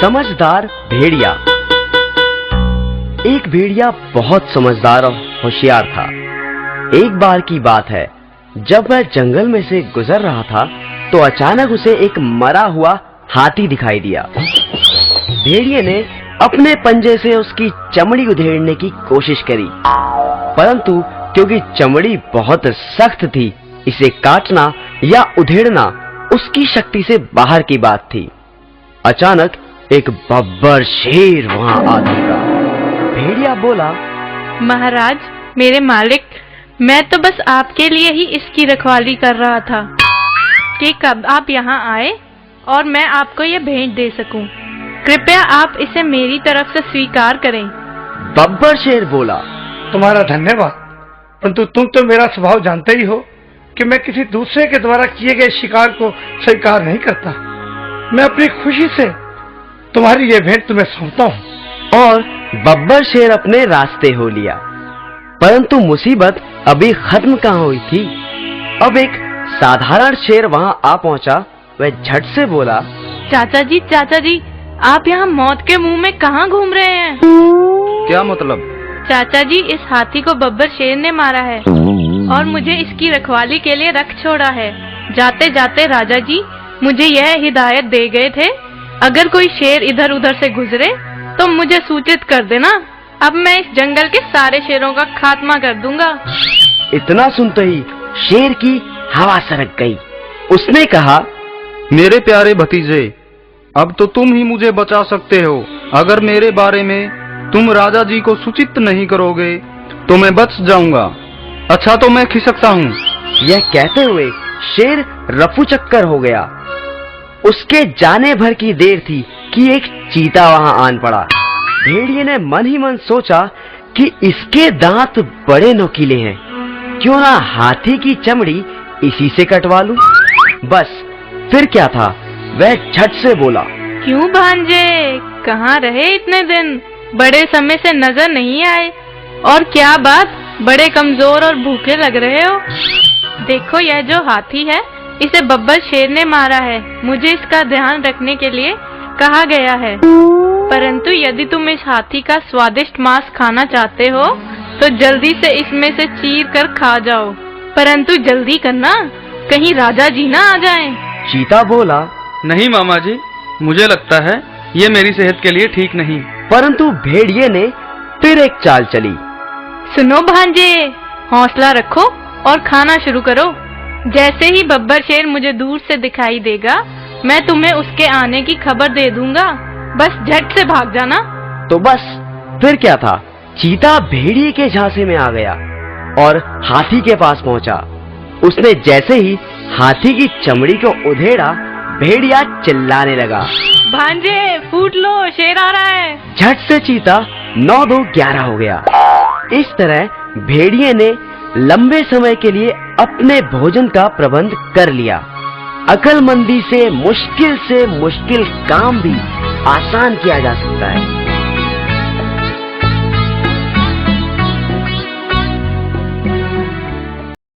समझदार भेड़िया। एक भेड़िया बहुत समझदार और होशियार था। एक बार की बात है, जब वह जंगल में से गुजर रहा था तो अचानक उसे एक मरा हुआ हाथी दिखाई दिया। भेड़िए ने अपने पंजे से उसकी चमड़ी उधेड़ने की कोशिश करी, परंतु क्योंकि चमड़ी बहुत सख्त थी, इसे काटना या उधेड़ना उसकी शक्ति से बाहर की बात थी। अचानक एक बब्बर शेर वहां आ दौड़ा। भेड़िया बोला, महाराज, मेरे मालिक, मैं तो बस आपके लिए ही इसकी रखवाली कर रहा था कि कब आप यहाँ आए और मैं आपको ये भेंट दे सकूं। कृपया आप इसे मेरी तरफ से स्वीकार करें। बब्बर शेर बोला, तुम्हारा धन्यवाद, परंतु तुम तो मेरा स्वभाव जानते ही हो कि मैं किसी दूसरे के द्वारा किए गए शिकार को स्वीकार नहीं करता। मैं अपनी खुशी से तुम्हारी ये भेंट तुम्हें सौंपता हूँ। और बब्बर शेर अपने रास्ते हो लिया। परंतु मुसीबत अभी खत्म कहाँ हुई थी। अब एक साधारण शेर वहां आ पहुंचा। वह झट से बोला, चाचा जी, आप यहाँ मौत के मुंह में कहाँ घूम रहे हैं? क्या मतलब? चाचा जी, इस हाथी को बब्बर शेर ने मारा है और मुझे इसकी रखवाली के लिए रख छोड़ा है। जाते जाते राजा जी मुझे यह हिदायत दे गए थे, अगर कोई शेर इधर उधर से गुजरे तो मुझे सूचित कर देना। अब मैं इस जंगल के सारे शेरों का खात्मा कर दूंगा। इतना सुनते ही शेर की हवा सरक गई। उसने कहा, मेरे प्यारे भतीजे, अब तो तुम ही मुझे बचा सकते हो। अगर मेरे बारे में तुम राजा जी को सूचित नहीं करोगे तो मैं बच जाऊंगा। अच्छा, तो मैं खिसकता हूँ। यह कहते हुए शेर रफू चक्कर हो गया। उसके जाने भर की देर थी कि एक चीता वहां आन पड़ा। भेड़िए ने मन ही मन सोचा कि इसके दांत बड़े नुकीले हैं, क्यों ना हाथी की चमड़ी इसी से कटवा लूं। बस फिर क्या था, वह झट से बोला, क्यों भांजे, कहाँ रहे इतने दिन? बड़े समय से नजर नहीं आए। और क्या बात, बड़े कमजोर और भूखे लग रहे हो। देखो, यह जो हाथी है इसे बब्बर शेर ने मारा है। मुझे इसका ध्यान रखने के लिए कहा गया है, परंतु यदि तुम इस हाथी का स्वादिष्ट मांस खाना चाहते हो तो जल्दी से इसमें से चीर कर खा जाओ, परंतु जल्दी करना, कहीं राजा जी ना आ जाएं। चीता बोला, नहीं मामा जी, मुझे लगता है ये मेरी सेहत के लिए ठीक नहीं। परंतु भेड़िए ने फिर एक चाल चली। सुनो भांजे, हौसला रखो और खाना शुरू करो। जैसे ही बब्बर शेर मुझे दूर से दिखाई देगा, मैं तुम्हें उसके आने की खबर दे दूंगा। बस झट से भाग जाना। तो बस फिर क्या था, चीता भेड़िए के झांसे में आ गया और हाथी के पास पहुंचा। उसने जैसे ही हाथी की चमड़ी को उधेड़ा, भेड़िया चिल्लाने लगा, भांजे फूट लो, शेर आ रहा है। झट से चीता 9-2-11 हो गया। इस तरह भेड़िए ने लंबे समय के लिए अपने भोजन का प्रबंध कर लिया। अक्लमंदी से मुश्किल काम भी आसान किया जा सकता है।